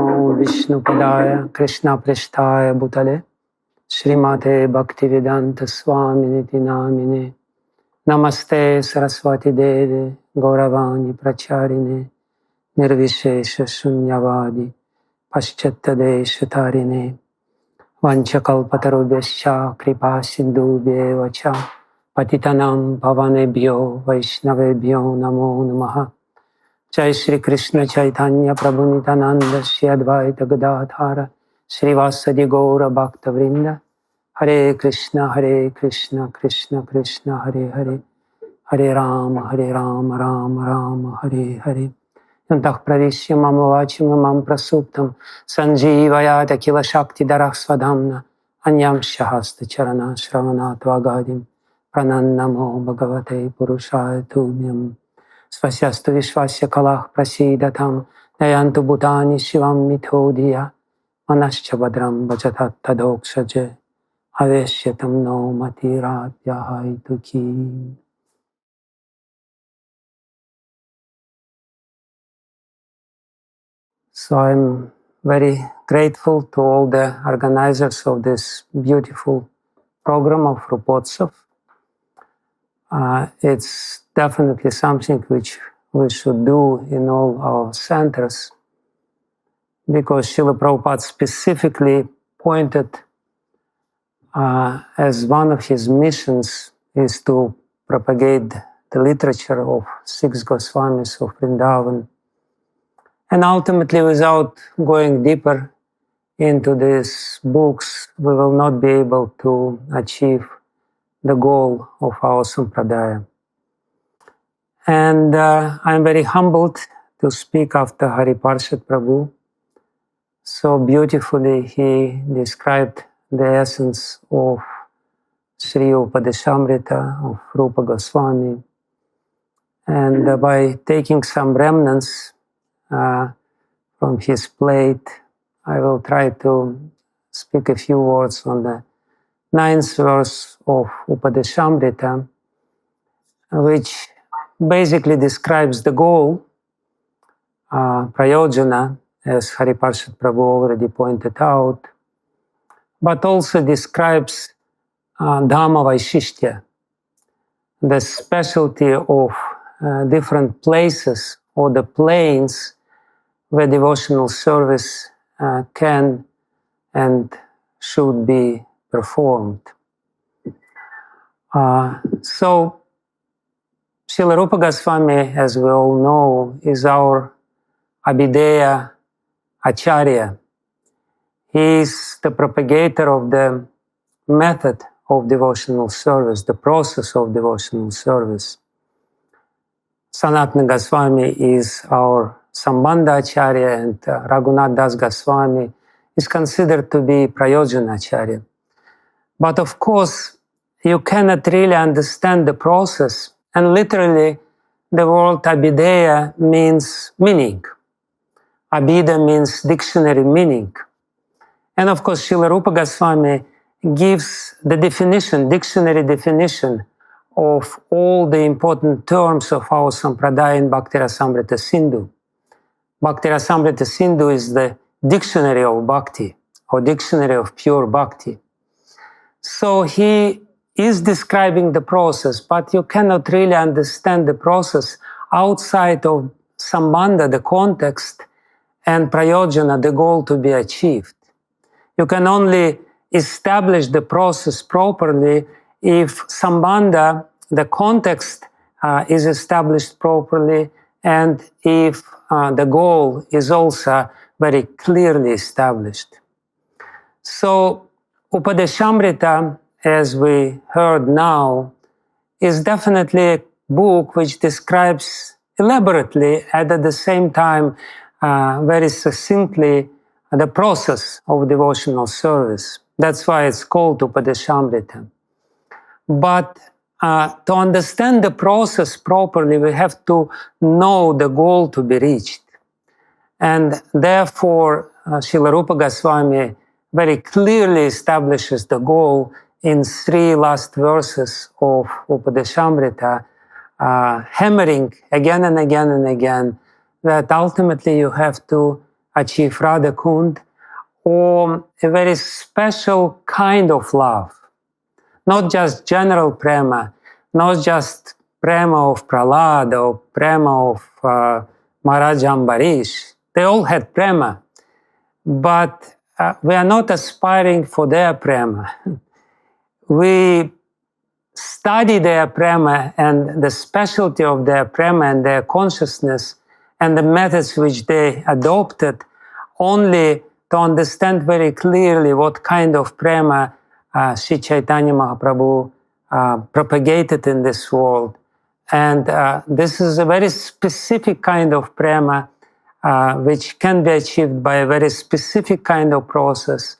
Namo Vishnupadaya Krishna Prishtaya Bhutale Srimate Bhakti Vedanta Swaminiti Namine Namaste Saraswati Deve Gauravani Pracharine Nirvishesha Shunyavadi Paschetta Deshatarine Vanchakalpatarubhyascha Kripa Sindhubhyev Cha Patitanam Pavanebhyo Vaishnavebhyo Namo Namaha. Jai Shri Krishna Chaitanya Prabhu Nityananda Shri Advaita Gadadhara Srivasadi Gaura Bhakta Vṛnda. Hare Krishna Krishna Krishna Hare Hare Hare Rama Rama Rama Hare Hare. Yantah pravishya mama vachim imam prasuptam sanjivayata kila shakti darah svadhamna anyam shahasta charana shravanat vagadim pranannamo bhagavate purushaya tubhyam svasyastu vishvasya kalah prasidatam nayantu bhutani shivam mithodhiya manascha badram bhajatat tadoksaje aveshyatam no matiratyahay ki. So I'm very grateful to all the organizers of this beautiful program of Rūpotsav. It's definitely something which we should do in all our centers, because Srila Prabhupada specifically pointed as one of his missions is to propagate the literature of 6 Goswamis of Vrindavan. And ultimately, without going deeper into these books, we will not be able to achieve the goal of our sampradaya. And I'm very humbled to speak after Hari Parshad Prabhu. So beautifully he described the essence of Sri Upadesamrita of Rupa Goswami. And by taking some remnants from his plate, I will try to speak a few words on the 9th verse of Upadesamrita, which basically describes the goal, prayojana, as Hari Parshad Prabhu already pointed out, but also describes Dhamma Vaishishtya, the specialty of different places or the planes where devotional service can and should be performed. So, Srila Rupa Goswami, as we all know, is our Abhideya Acharya. He is the propagator of the method of devotional service, the process of devotional service. Sanatana Goswami is our Sambandha Acharya, and Raghunath Das Goswami is considered to be Prayojana Acharya. But of course, you cannot really understand the process, and literally the word Abhideya means meaning. Abhida means dictionary meaning. And of course, Srila Rupa Goswami gives the definition, dictionary definition of all the important terms of our sampradaya in Bhakti Rasamrita Sindhu. Bhakti Rasamrita Sindhu is the dictionary of bhakti, or dictionary of pure bhakti. So he is describing the process, but you cannot really understand the process outside of Sambandha, the context, and Prayojana, the goal to be achieved. You can only establish the process properly if Sambandha, the context, is established properly, and if the goal is also very clearly established. So, Upadesamrita, as we heard now, is definitely a book which describes elaborately and at the same time very succinctly the process of devotional service. That's why it's called Upadesamrita. But to understand the process properly, we have to know the goal to be reached. And therefore, Srila Rupa Goswami very clearly establishes the goal in 3 last verses of Upadesamrita, hammering again and again and again that ultimately you have to achieve Radha-kunda, or a very special kind of love. Not just general prema, not just prema of Prahlāda or prema of Maharaj Ambarish. They all had prema, but we are not aspiring for their prema. We study their prema and the specialty of their prema and their consciousness and the methods which they adopted only to understand very clearly what kind of prema Sri Chaitanya Mahaprabhu propagated in this world. And this is a very specific kind of prema which can be achieved by a very specific kind of process.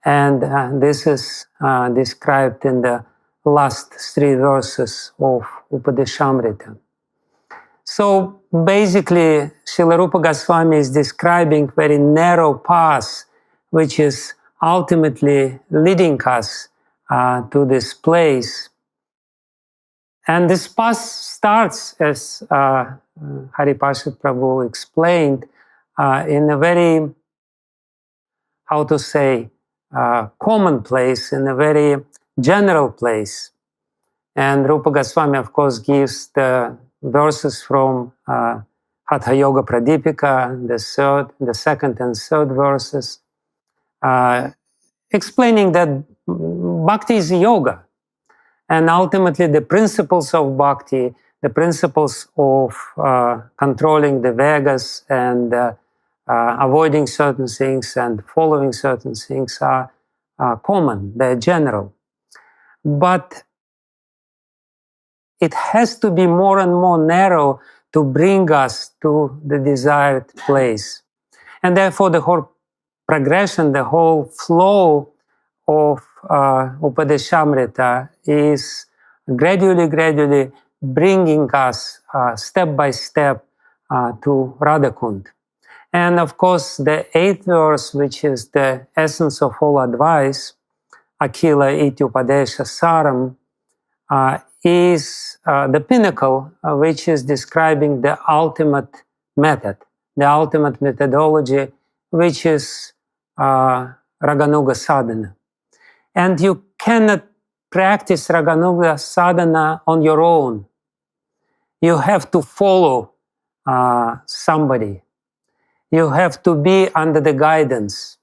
And this is described in the last 3 verses of Upadesamrita. So basically, Srila Rupa Goswami is describing very narrow path which is ultimately leading us to this place. And this path starts, as Haripashit Prabhu explained, in a very, how to say, common place, in a very general place. And Rupa Goswami, of course, gives the verses from Hatha Yoga Pradipika, the second and third verses, explaining that bhakti is yoga. And ultimately the principles of bhakti, the principles of controlling the Vegas and avoiding certain things and following certain things are common, they're general. But it has to be more and more narrow to bring us to the desired place. And therefore the whole progression, the whole flow of Upadesamrita is gradually bringing us step by step to Radha-kunda. And of course, the 8th verse, which is the essence of all advice, Akhila iti upadesha saram, is the pinnacle, which is describing the ultimate method, the ultimate methodology, which is raganuga-sadhana. And you cannot practice raganuga-sadhana on your own. You have to follow somebody. You have to be under the guidance.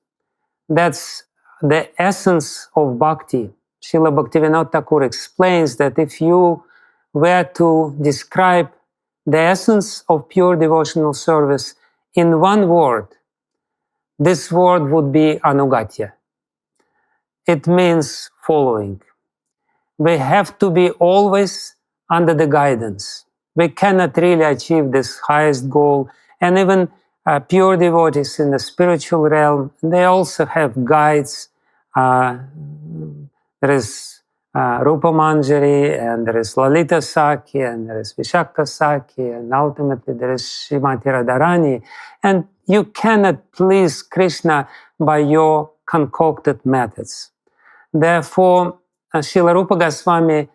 That's the essence of bhakti. Srila Bhaktivinoda Thakur explains that if you were to describe the essence of pure devotional service in one word, this word would be anugatya. It means following. We have to be always under the guidance. We cannot really achieve this highest goal. And even pure devotees in the spiritual realm, they also have guides. There is Rupa Manjari, and there is Lalita Sakhi, and there is Vishakha Sakhi, and ultimately there is Srimati Radharani. And you cannot please Krishna by your concocted methods. Therefore, Srila Rupa Goswami,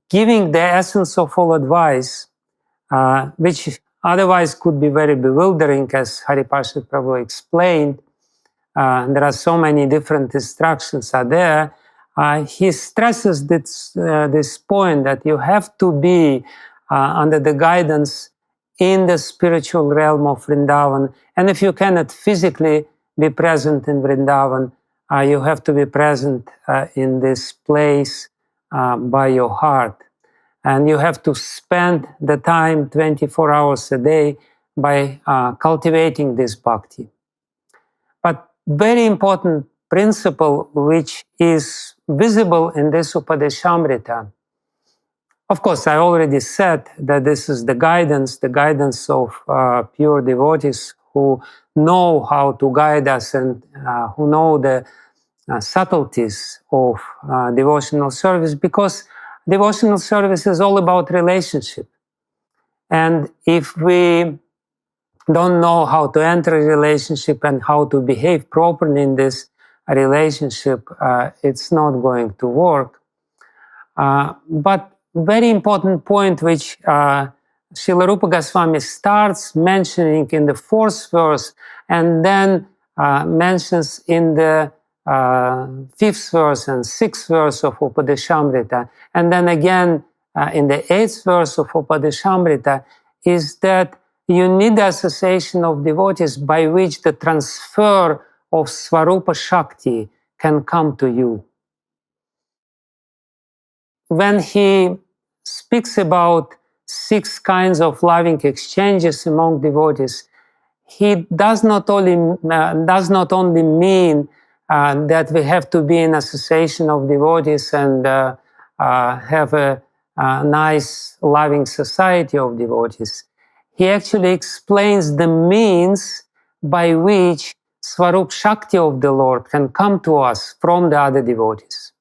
giving the essence of all advice, which otherwise could be very bewildering, as Haripashit Prabhu explained, there are so many different instructions are there. He stresses this point that you have to be under the guidance in the spiritual realm of Vrindavan. And if you cannot physically be present in Vrindavan, you have to be present in this place by your heart. And you have to spend the time 24 hours a day by cultivating this bhakti. But very important principle which is visible in this Upadesamrita. Of course, I already said that this is the guidance of pure devotees who know how to guide us and who know the subtleties of devotional service, because devotional service is all about relationship. And if we don't know how to enter a relationship and how to behave properly in this relationship, it's not going to work. But very important point which Srila Rupa Goswami starts mentioning in the 4th verse and then mentions in the 5th verse and 6th verse of Upadesamrita, and then again in the 8th verse of Upadesamrita, is that you need the association of devotees by which the transfer of Svarupa Shakti can come to you. When he speaks about 6 kinds of loving exchanges among devotees, he does not only mean that we have to be in association of devotees and have a nice, loving society of devotees. He actually explains the means by which Svarup Shakti of the Lord can come to us from the other devotees.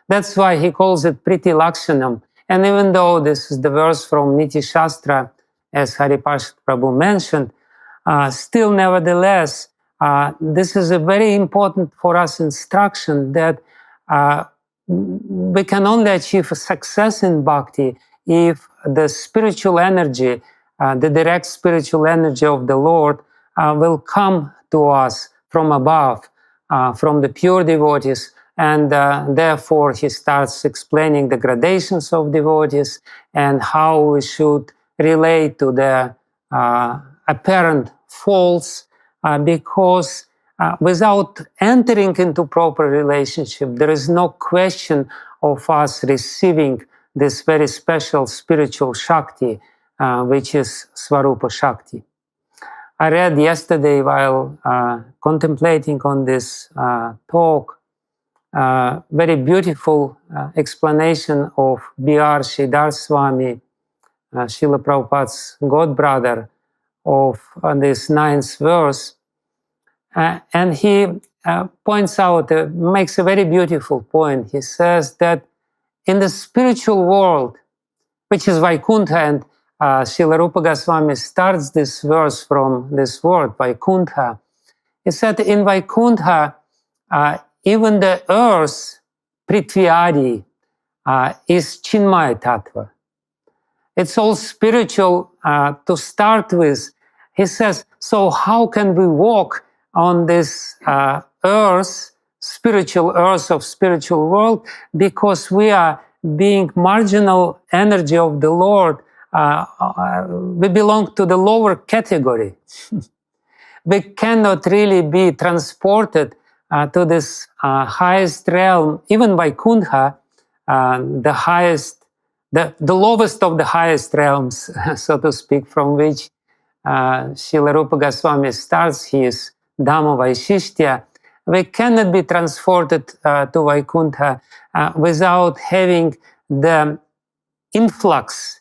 That's why he calls it Priti Lakshanam. And even though this is the verse from Niti Shastra, as Hariparshad Prabhu mentioned, still nevertheless, this is a very important for us instruction that we can only achieve success in bhakti if the spiritual energy, the direct spiritual energy of the Lord will come to us from above, from the pure devotees. And therefore, he starts explaining the gradations of devotees and how we should relate to the apparent faults, because without entering into proper relationship, there is no question of us receiving this very special spiritual Shakti, which is Svarupa Shakti. I read yesterday while contemplating on this talk, very beautiful explanation of B.R. Sridhar Swami, Srila Prabhupada's godbrother, of this 9th verse. And he points out, makes a very beautiful point. He says that in the spiritual world, which is Vaikuṇṭha, and Srila Rupa Goswami starts this verse from this word, Vaikuṇṭha. He said in Vaikuṇṭha, even the earth, Prithvi Adi, is Chinmaya Tattva. It's all spiritual to start with. He says, so how can we walk on this earth, spiritual earth of spiritual world? Because we are being marginal energy of the Lord. We belong to the lower category. We cannot really be transported to this highest realm, even Vaikuṇṭha, the highest, the lowest of the highest realms, so to speak, from which Srila Rupa Goswami starts his Dhamma Vaishishthya. We cannot be transported to Vaikuṇṭha without having the influx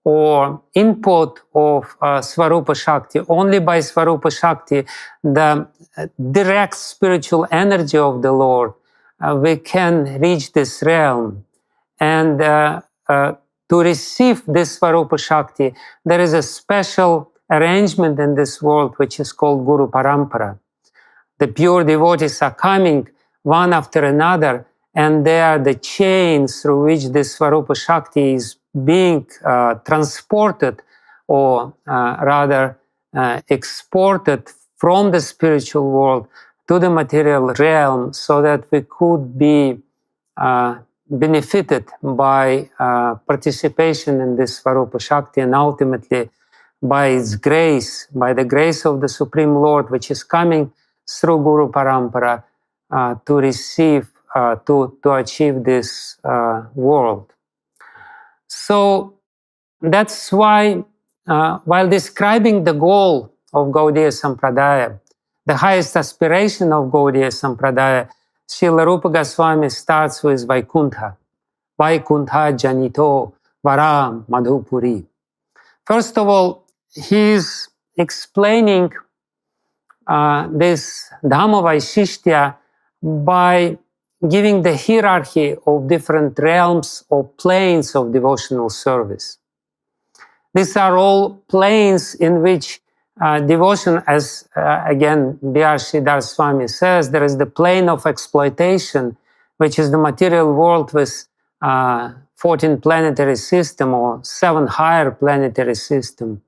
or input of Svarupa Shakti. Only by Svarupa Shakti, the direct spiritual energy of the Lord, we can reach this realm. And to receive this Svarupa Shakti, there is a special arrangement in this world which is called Guru Parampara. The pure devotees are coming one after another, and they are the chains through which this Svarupa Shakti is being transported, or rather exported from the spiritual world to the material realm, so that we could be benefited by participation in this Svarupa Shakti, and ultimately by its grace, by the grace of the Supreme Lord, which is coming through Guru Parampara to receive, to achieve this world. So that's why, while describing the goal of Gaudiya Sampradaya, the highest aspiration of Gaudiya Sampradaya, Srila Rupa Goswami starts with Vaikuṇṭha. Vaikuṇṭhāj janito, varā, madhu-purī. First of all, he's explaining this Dhamma Vaishishthya by giving the hierarchy of different realms or planes of devotional service. These are all planes in which devotion, as again B.R. Sridhar Swami says, there is the plane of exploitation, which is the material world with 14 planetary system or 7 higher planetary system.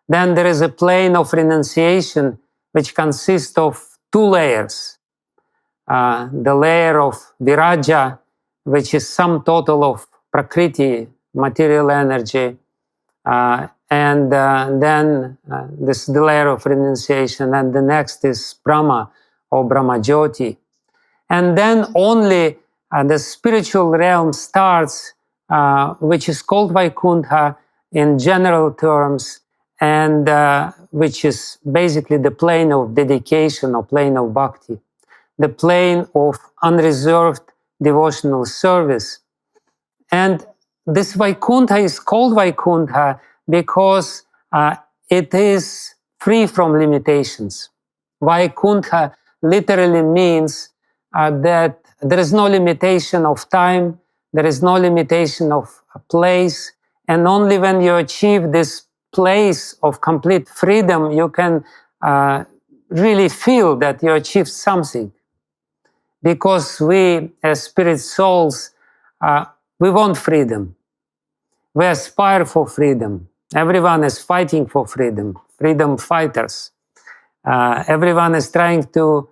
Then there is a plane of renunciation which consists of 2 layers. The layer of viraja, which is sum total of prakriti, material energy, and then this is the layer of renunciation, and the next is Brahma or Brahma-jyoti. And then only the spiritual realm starts, which is called Vaikuṇṭha in general terms, and which is basically the plane of dedication or plane of bhakti, the plane of unreserved devotional service. And this Vaikuṇṭha is called Vaikuṇṭha because it is free from limitations. Vaikuṇṭha literally means that there is no limitation of time, there is no limitation of place, and only when you achieve this place of complete freedom, you can really feel that you achieved something. Because we, as spirit souls, we want freedom. We aspire for freedom. Everyone is fighting for freedom, freedom fighters. Everyone is trying to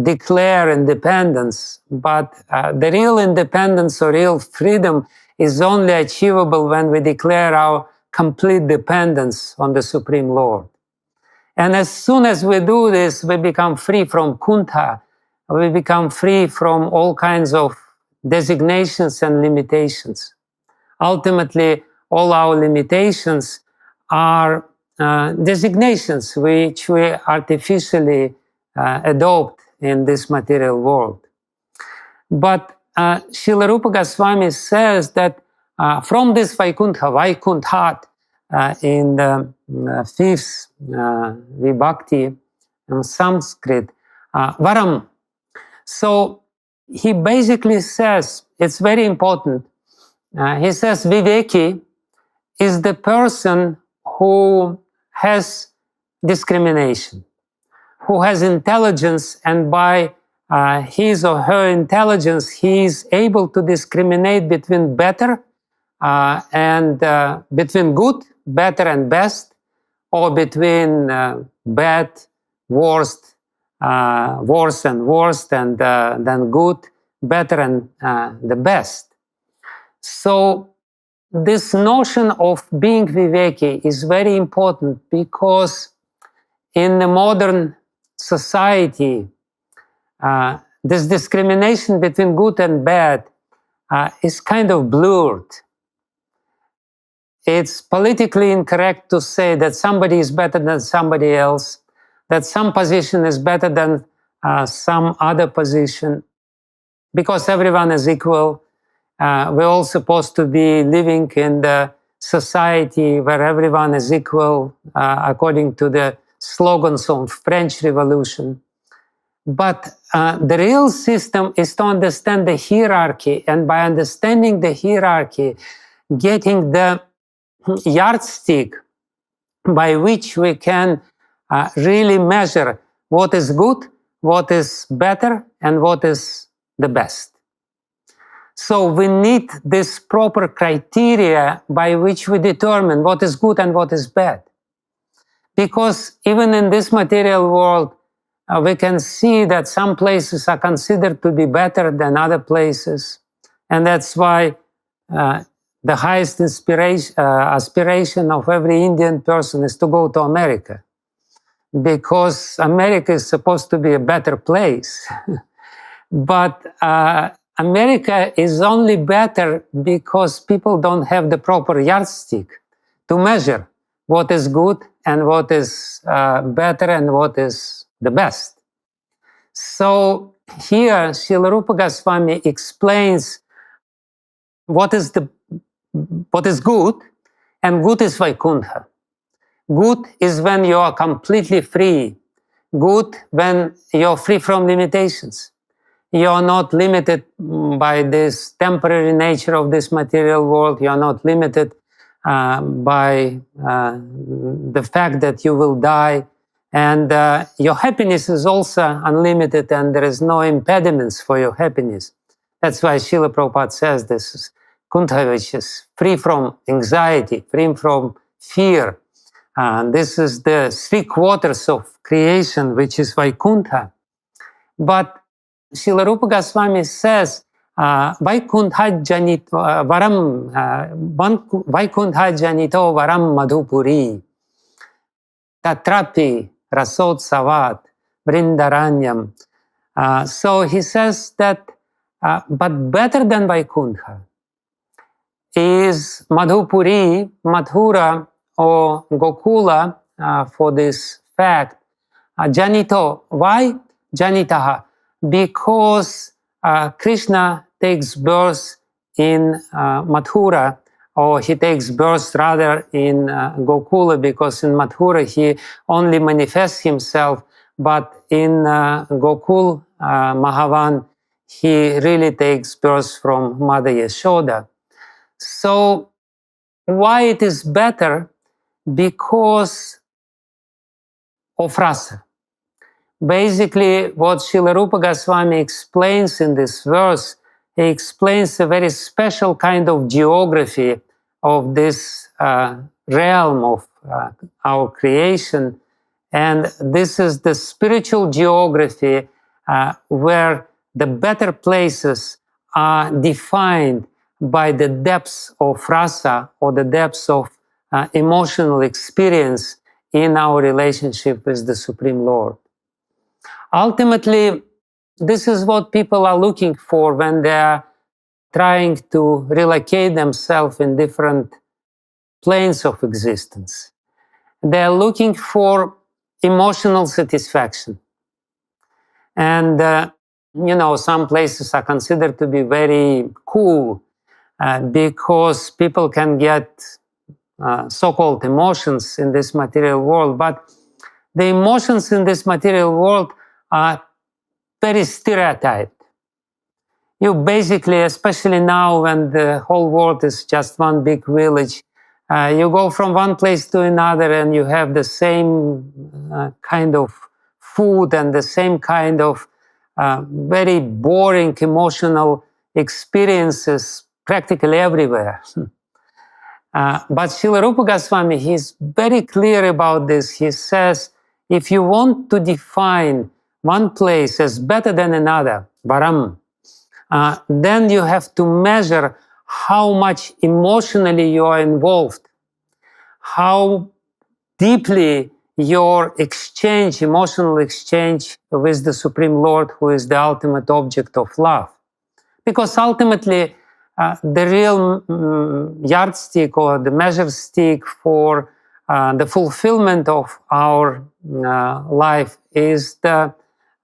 declare independence, but the real independence or real freedom is only achievable when we declare our complete dependence on the Supreme Lord. And as soon as we do this, we become free from kuṇṭha, we become free from all kinds of designations and limitations. Ultimately, all our limitations are designations which we artificially adopt in this material world. But Srila Rupa Goswami says that from this Vaikuṇṭha, Vaikuṇṭhāt, in the 5th vibhakti in Sanskrit, varam. So he basically says, it's very important, he says vivekī is the person who has discrimination, who has intelligence, and by his or her intelligence, he is able to discriminate between better and between good, better and best, or between bad, worst, worse and worst, and then good, better and the best. So this notion of being vivekī is very important because in the modern society, this discrimination between good and bad is kind of blurred. It's politically incorrect to say that somebody is better than somebody else, that some position is better than some other position, because everyone is equal. We're all supposed to be living in the society where everyone is equal, according to the slogans of French Revolution. But the real system is to understand the hierarchy, and by understanding the hierarchy, getting the yardstick by which we can really measure what is good, what is better, and what is the best. So we need this proper criteria by which we determine what is good and what is bad. Because even in this material world, we can see that some places are considered to be better than other places. And that's why the highest aspiration of every Indian person is to go to America. Because America is supposed to be a better place. But America is only better because people don't have the proper yardstick to measure what is good and what is better and what is the best. So here, Srila Rupa Goswami explains what is good, and good is Vaikuṇṭha. Good is when you are completely free. Good when you're free from limitations. You are not limited by this temporary nature of this material world. You are not limited by the fact that you will die. And your happiness is also unlimited, and there is no impediments for your happiness. That's why Srila Prabhupada says this is kuṇḍha, which is free from anxiety, free from fear. This is the 3/4 of creation, which is vaikuṇṭha. But Srila Rupa Goswami says, vaikuṇṭhāj janito varam madhu-purī, tatrāpi, rasa-utsavāt, vṛndā-araṇyam. So he says that, but better than Vaikuṇṭha is madhu-purī, Mathura or Gokula, for this fact. Janito, why janitaha? Because Krishna takes birth in Mathura, or he takes birth rather in Gokula, because in Mathura he only manifests himself, but in Gokul Mahavan he really takes birth from Mother Yashoda. So why it is better? Because of rasa. Basically, what Srila Rupa Goswami explains in this verse, he explains a very special kind of geography of this realm of our creation. And this is the spiritual geography where the better places are defined by the depths of rasa, or the depths of emotional experience in our relationship with the Supreme Lord. Ultimately, this is what people are looking for when they are trying to relocate themselves in different planes of existence. They are looking for emotional satisfaction. And, some places are considered to be very cool because people can get so-called emotions in this material world. But the emotions in this material world are very stereotyped. You basically, especially now when the whole world is just one big village, you go from one place to another and you have the same kind of food and the same kind of very boring emotional experiences practically everywhere. But Srila Rupa Goswami, he's very clear about this. He says, if you want to define one place as better than another, varam, then you have to measure how much emotionally you are involved, how deeply your exchange, emotional exchange with the Supreme Lord, who is the ultimate object of love. Because ultimately, the real yardstick or the measure stick for the fulfillment of our life is the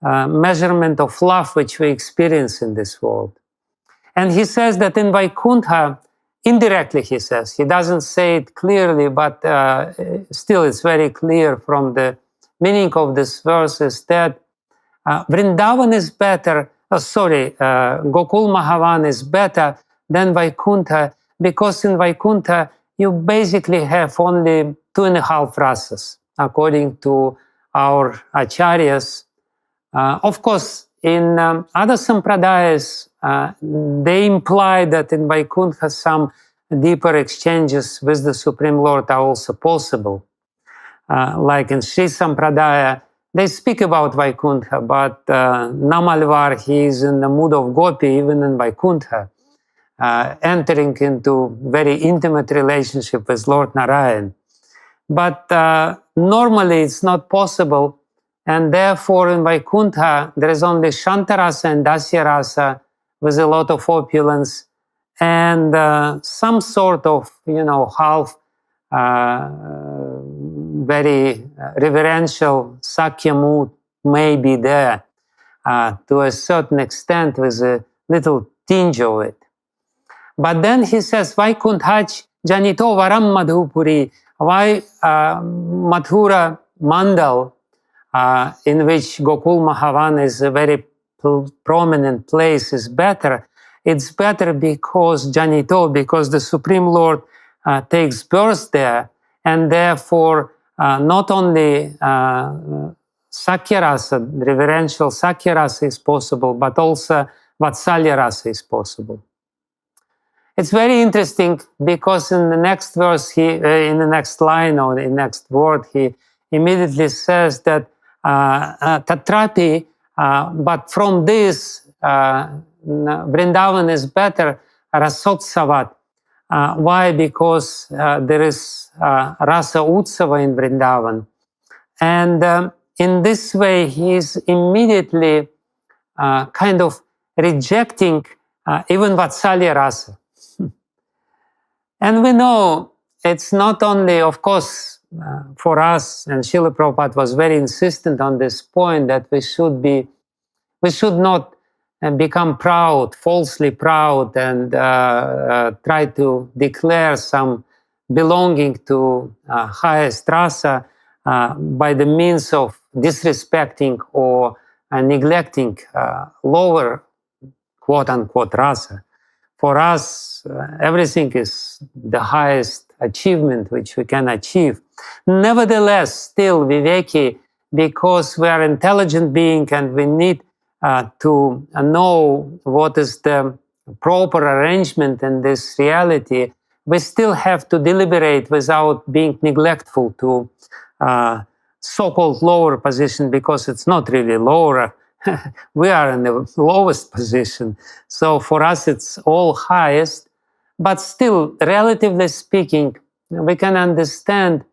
measurement of love which we experience in this world. And he says that in Vaikuṇṭha, indirectly he says, he doesn't say it clearly, but still it's very clear from the meaning of this verse, is that Vrindavan is better, Gokul Mahavan is better than Vaikuṇṭha, because in Vaikuṇṭha you basically have only 2.5 rasas, according to our acharyas. Of course, in other sampradayas, they imply that in Vaikuṇṭha some deeper exchanges with the Supreme Lord are also possible. Like in Sri Sampradaya, they speak about Vaikuṇṭha, but Namalvar, he is in the mood of gopi even in Vaikuṇṭha, entering into very intimate relationship with Lord Narayan. But normally it's not possible, and therefore in Vaikuṇṭha there is only Shantarasa and Dasya rasa with a lot of opulence and some sort of, half very reverential Sakya mood may be there to a certain extent with a little tinge of it. But then he says, Vaikuṇṭhāj janito varam madhu-purī. Why Mathura Mandal, in which Gokul Mahavan is a very prominent place, is better? It's better because janito, because the Supreme Lord takes birth there, and therefore not only Sakya rasa, reverential Sakya rasa is possible, but also Vatsalya rasa is possible. It's very interesting because in the next verse, in the next line or the next word, he immediately says that tatrāpi, but from this, Vrindavan is better, rāsotsavāt. Why? Because there is rasa-utsavāt in Vrindavan. And in this way, he is immediately kind of rejecting even Vatsalya rasa. And we know it's not only, of course, for us, and Srila Prabhupada was very insistent on this point, that we should not become proud, falsely proud, and try to declare some belonging to highest rasa by the means of disrespecting or neglecting lower quote-unquote rasa. For us, everything is the highest achievement which we can achieve. Nevertheless, still vivekī, because we are intelligent being and we need to know what is the proper arrangement in this reality, we still have to deliberate without being neglectful to so-called lower position, because it's not really lower. We are in the lowest position. So for us, it's all highest. But still, relatively speaking, we can understand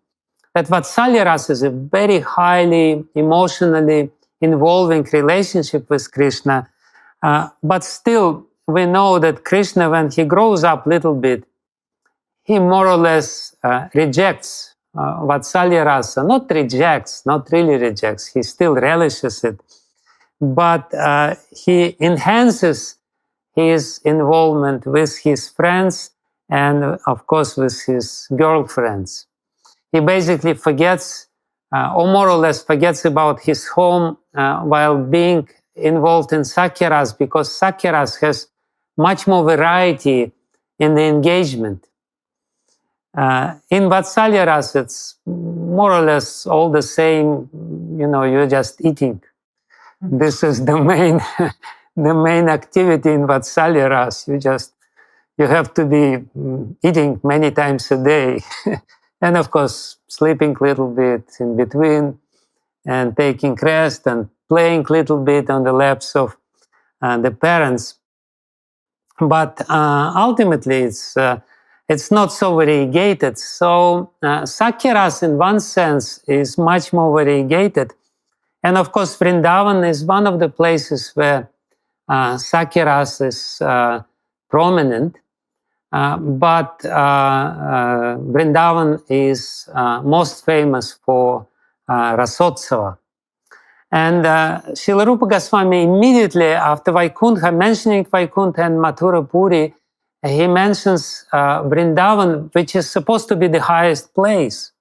that Vatsalya rasa is a very highly emotionally involving relationship with Krishna. But still, we know that Krishna, when he grows up a little bit, he more or less rejects Vatsalya rasa. Not rejects, not really rejects. He still relishes it. But he enhances his involvement with his friends and, of course, with his girlfriends. He basically forgets, or more or less forgets about his home while being involved in Sakya-ras, because Sakya-ras has much more variety in the engagement. In Vatsalya-ras, it's more or less all the same, you're just eating. This is the main activity in Vatsalya rasa. You have to be eating many times a day, and of course sleeping a little bit in between, and taking rest and playing a little bit on the laps of the parents. But ultimately, it's not so variegated. So Sakya rasa, in one sense, is much more variegated. And of course, Vrindavan is one of the places where Sakya rasa is prominent, but Vrindavan is most famous for rāsotsavāt. And Srila Rupa Goswami, immediately after Vaikuṇṭha, mentioning Vaikuṇṭha and madhu-purī, he mentions Vrindavan, which is supposed to be the highest place.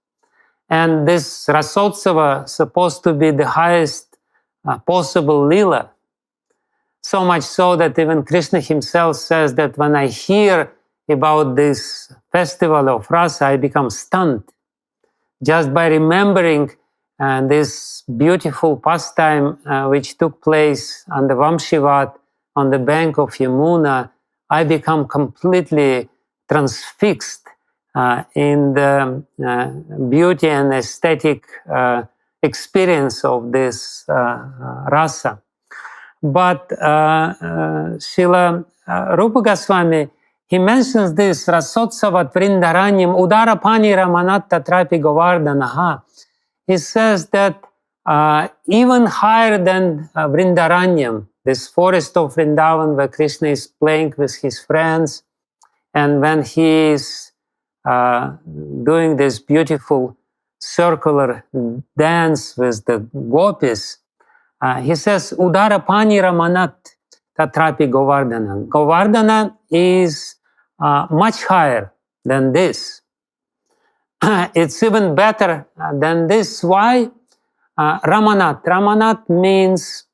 And this rāsotsavāt is supposed to be the highest possible lila. So much so that even Krishna himself says that when I hear about this festival of rasa, I become stunned. Just by remembering this beautiful pastime which took place on the Vamshivat on the bank of Yamuna, I become completely transfixed in the beauty and aesthetic experience of this rasa. But Srila Rupa Goswami, he mentions this rāsotsavāt vṛndā-araṇyam udāra-pāṇi-ramaṇāt tatrāpi Govardhanaḥ. He says that even higher than vṛndā-araṇyam, this forest of Vrindavan where Krishna is playing with his friends, and when he is doing this beautiful circular dance with the gopis, he says, udāra-pāṇi-ramaṇāt tatrāpi Govardhana. Govardhana is much higher than this. It's even better than this. Why? Ramanāt. Ramanāt means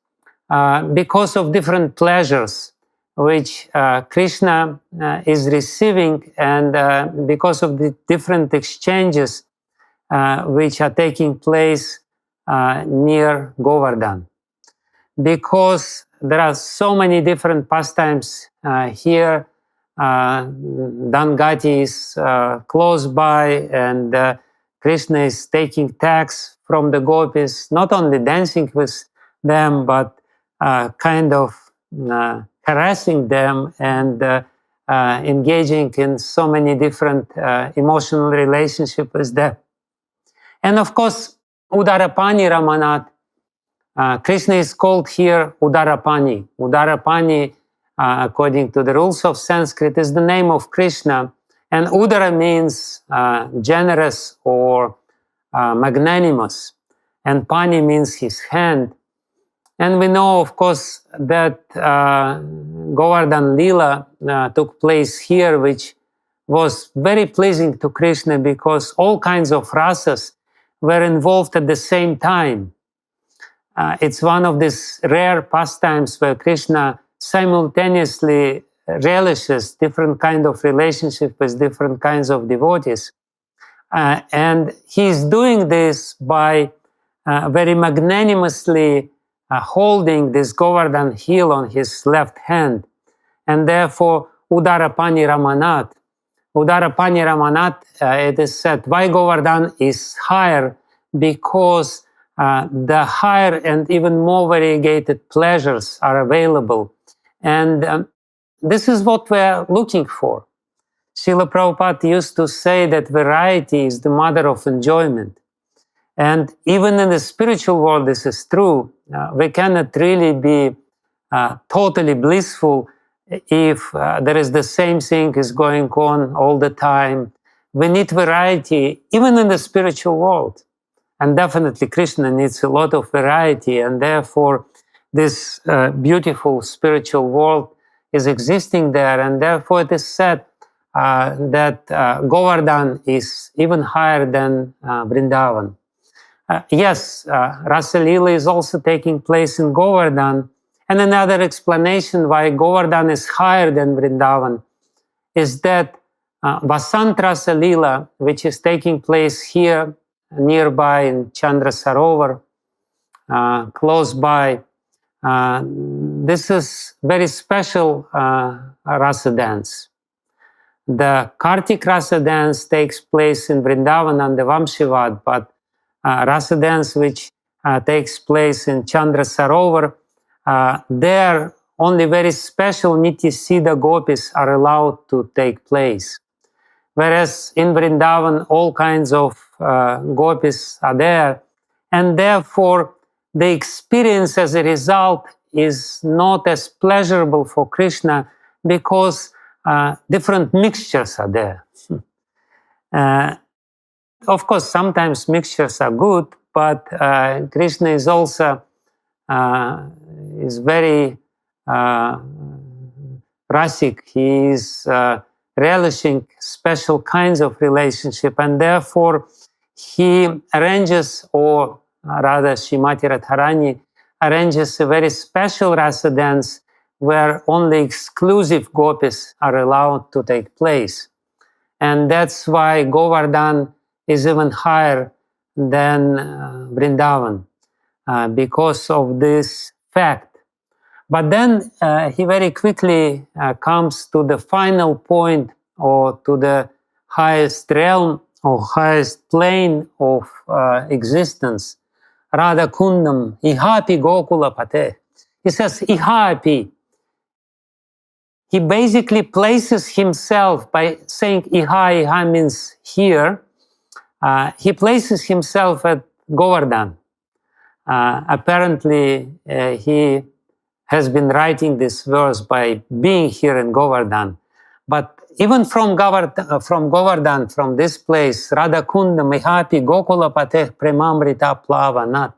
because of different pleasures which Krishna is receiving, and because of the different exchanges which are taking place near Govardhan. Because there are so many different pastimes here, Dangati is close by, and Krishna is taking tax from the gopis, not only dancing with them, but kind of caressing them and engaging in so many different emotional relationships with them. And of course, udāra-pāṇi-ramaṇāt, Krishna is called here udāra-pāṇi. Udāra-pāṇi, according to the rules of Sanskrit, is the name of Krishna. And udara means generous or magnanimous. And pani means his hand. And we know, of course, that Govardhana Lila took place here, which was very pleasing to Krishna because all kinds of rasas were involved at the same time. It's one of these rare pastimes where Krishna simultaneously relishes different kind of relationship with different kinds of devotees. And he's doing this by very magnanimously holding this Govardhan Hill on his left hand. And therefore, udāra-pāṇi-ramaṇāt. Udāra-pāṇi-ramaṇāt, it is said, why Govardhan is higher? Because the higher and even more variegated pleasures are available. And this is what we're looking for. Srila Prabhupada used to say that variety is the mother of enjoyment. And even in the spiritual world, this is true. We cannot really be totally blissful if there is the same thing is going on all the time. We need variety, even in the spiritual world. And definitely Krishna needs a lot of variety, and therefore this beautiful spiritual world is existing there, and therefore it is said that Govardhan is even higher than Vrindavan. Yes, rasa-līlā is also taking place in Govardhan, and another explanation why Govardhan is higher than Vrindavan is that Vasant rasa-līlā, which is taking place here nearby in Chandra Sarovar, close by, this is very special rasa dance. The Kartik rasa dance takes place in Vrindavan and the Vamshivad, but rasa dance which takes place in Chandra Sarovar, there only very special Nitya-siddha gopis are allowed to take place. Whereas in Vrindavan, all kinds of gopis are there, and therefore the experience as a result is not as pleasurable for Krishna because different mixtures are there. Of course, sometimes mixtures are good, but Krishna is also is very rasic. He is relishing special kinds of relationship, and therefore he arranges, or rather Srimati Radharani arranges a very special rasa dance where only exclusive gopis are allowed to take place. And that's why Govardhan is even higher than Vrindavan because of this fact. But then he very quickly comes to the final point, or to the highest realm or highest plane of existence, Radha-kundam, ihāpi gokula-pateḥ. He says ihāpi. He basically places himself by saying iha means here. He places himself at Govardhan. Apparently, he has been writing this verse by being here in Govardhan. But even from Govardhan, from this place, Radha-kunda, ihāpi gokula-pateḥ, premāmṛtāplāvanāt.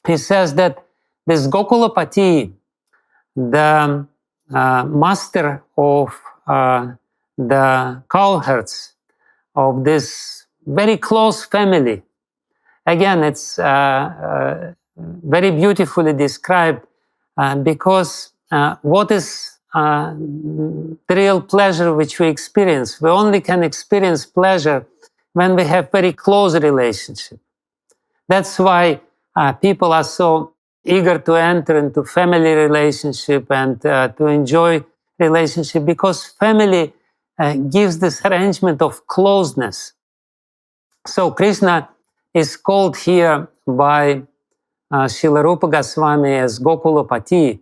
He says that this gokula-pati, the master of the cowherds of this very close family. Again, it's very beautifully described because what is the real pleasure which we experience? We only can experience pleasure when we have very close relationship. That's why people are so eager to enter into family relationship and to enjoy relationship, because family gives this arrangement of closeness. So Krishna is called here by Srila Rupa Goswami as gokula-pateḥ.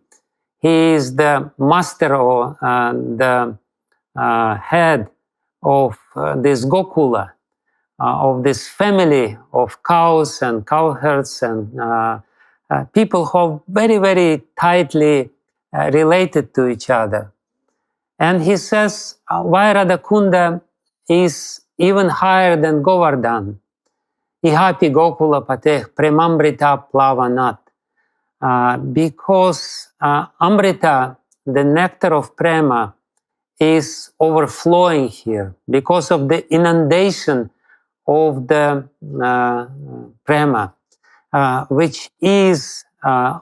He is the master or the head of this gokula, of this family of cows and cowherds and people who are very, very tightly related to each other. And he says why Radha-kunda is even higher than Govardhan. Ihāpi gokula-pateḥ prema-amṛtāplāvanāt. Because amrita, the nectar of prema, is overflowing here because of the inundation of the prema, which is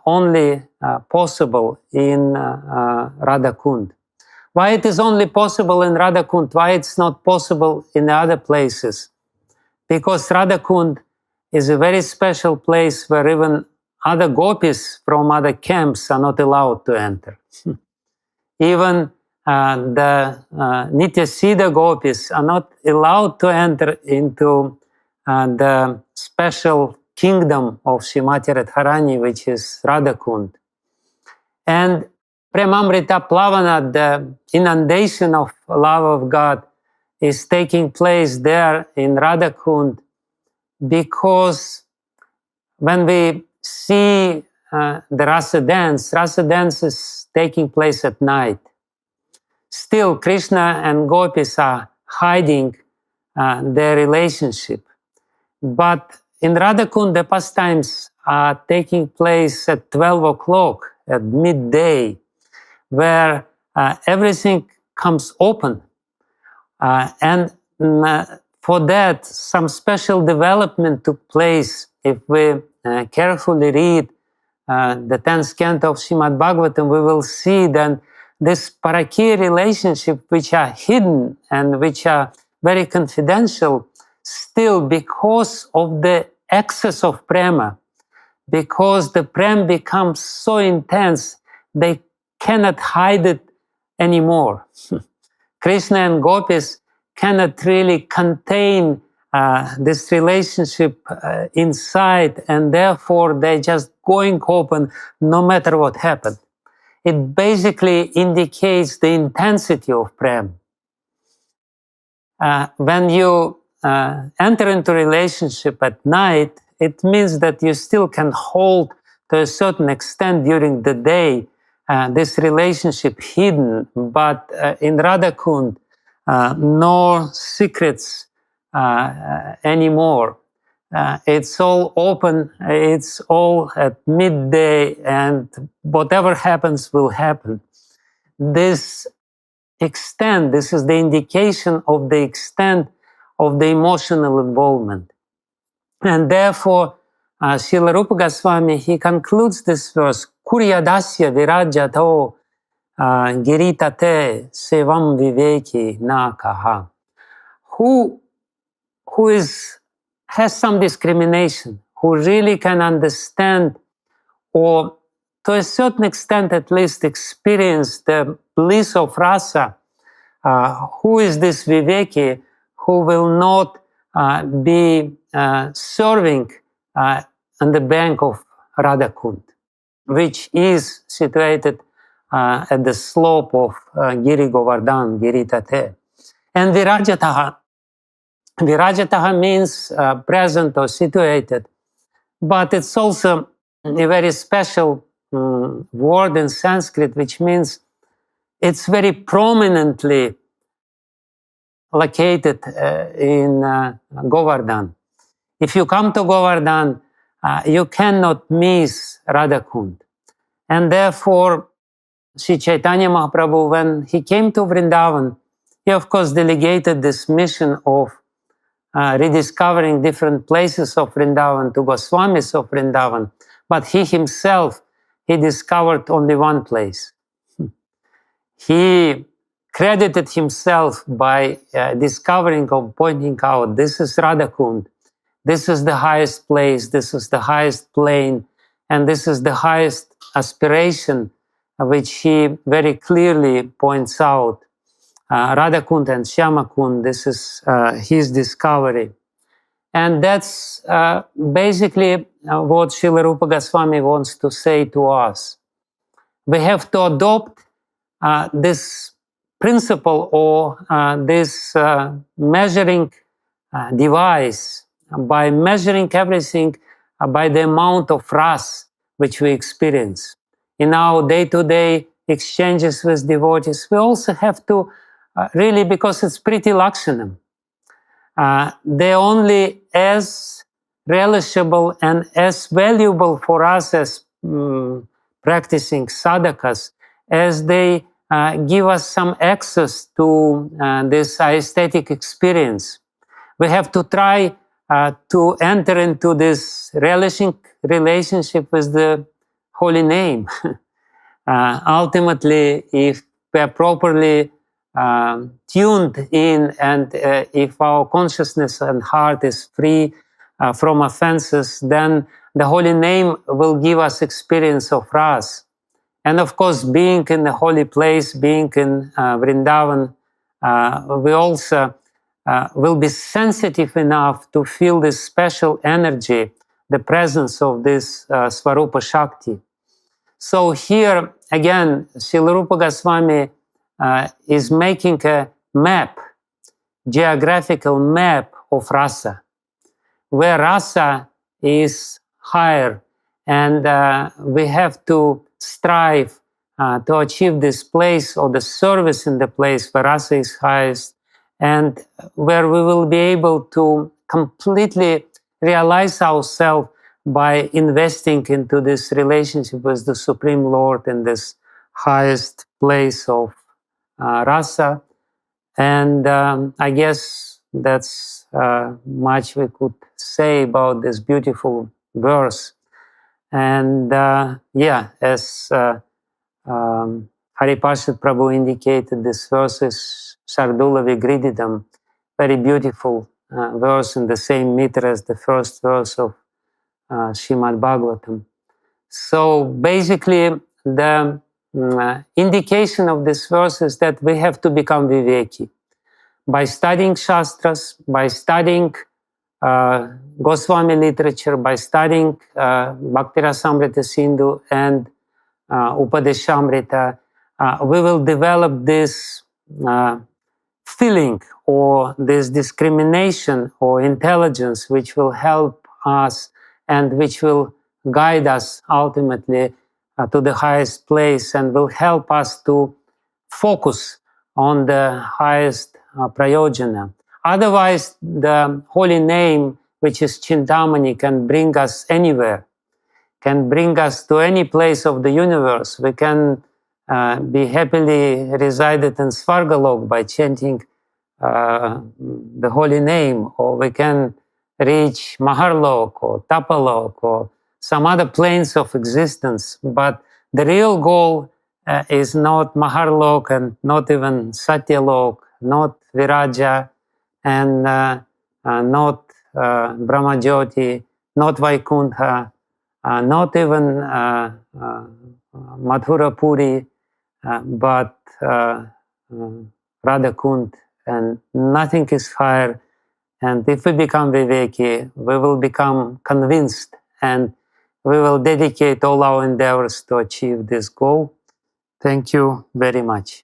only possible in Radha-kunda. Why it is only possible in Radha-kunda? Why it's not possible in other places? Because Radha-kunda is a very special place where even other gopis from other camps are not allowed to enter. Even the Nitya-siddha gopis are not allowed to enter into the special kingdom of Srimati Radharani, which is Radha-kunda. And premāmṛtāplāvanāt, the inundation of love of God, is taking place there in Radha-kunda, because when we see the rasa dance is taking place at night. Still, Krishna and gopis are hiding their relationship. But in Radha-kunda, the pastimes are taking place at 12 o'clock, at midday, where everything comes open. And for that, some special development took place. If we carefully read the 10th canto of Srimad Bhagavatam, we will see that this paraki relationship, which are hidden and which are very confidential, still because of the excess of prema, because the prem becomes so intense, they cannot hide it anymore. Krishna and gopis cannot really contain this relationship inside, and therefore they're just going open no matter what happened. It basically indicates the intensity of prem. When you enter into relationship at night, it means that you still can hold to a certain extent during the day this relationship hidden, but in Radha-kunda, no secrets anymore. It's all open, it's all at midday, and whatever happens will happen. This extent, this is the indication of the extent of the emotional involvement. And therefore, Srila Rupa Goswami, he concludes this verse, kuryād asya virājato giri-taṭe sevāṁ vivekī na kaha. Who has some discrimination, who really can understand, or to a certain extent at least experience the bliss of rasa, who is this vivekī who will not be serving on the bank of Radha-kunda, which is situated at the slope of Govardhan, giri-taṭe. And virājato means present or situated, but it's also a very special word in Sanskrit, which means it's very prominently located in Govardhan. If you come to Govardhan, you cannot miss Radha-kunda. And therefore, Sri Chaitanya Mahaprabhu, when he came to Vrindavan, he of course delegated this mission of rediscovering different places of Vrindavan to Goswamis of Vrindavan, but he himself, he discovered only one place. He credited himself by discovering or pointing out, this is Radha-kunda, this is the highest place, this is the highest plane, and this is the highest aspiration which he very clearly points out. Radha-kunda and Shyama-kunda, this is his discovery. And that's basically what Srila Rupa Goswami wants to say to us. We have to adopt this principle or this measuring device by measuring everything by the amount of rasa which we experience. In our day-to-day exchanges with devotees, we also have to really, because it's pretty lakshanam, they're only as relishable and as valuable for us as practicing sadhakas as they give us some access to this aesthetic experience. We have to try to enter into this relishing relationship with the holy name. Ultimately, if we are properly tuned in, and if our consciousness and heart is free from offenses, then the holy name will give us experience of rasa. And of course, being in the holy place, being in Vrindavan, we also will be sensitive enough to feel this special energy, the presence of this Svarupa Shakti. So here, again, Srila Rupa Goswami is making a map, geographical map of rasa, where rasa is higher, and we have to strive to achieve this place or the service in the place where rasa is highest, and where we will be able to completely realize ourselves by investing into this relationship with the Supreme Lord in this highest place of rasa. And I guess that's much we could say about this beautiful verse. And yeah, as Haripashad Prabhu indicated, this verse is Shardula Vigrididam, very beautiful verse in the same meter as the first verse of Srimad Bhagavatam. So basically, the indication of this verse is that we have to become vivekī. By studying Shastras, by studying Goswami literature, by studying Bhakti Rasamrita Sindhu and Upadesamrita, we will develop this feeling or this discrimination or intelligence which will help us and which will guide us ultimately to the highest place and will help us to focus on the highest prayojana. Otherwise, the holy name, which is Chintamani, can bring us anywhere, can bring us to any place of the universe. We can be happily resided in Svargalok by chanting the holy name, or we can reach Maharlok or Tapalok or some other planes of existence. But the real goal is not Maharlok and not even Satyalok, not Viraja and not Brahmajyoti, not Vaikuṇṭha, not even madhu-purī, but Radha-kunda, and nothing is higher. And if we become vivekī, we will become convinced and we will dedicate all our endeavors to achieve this goal. Thank you very much.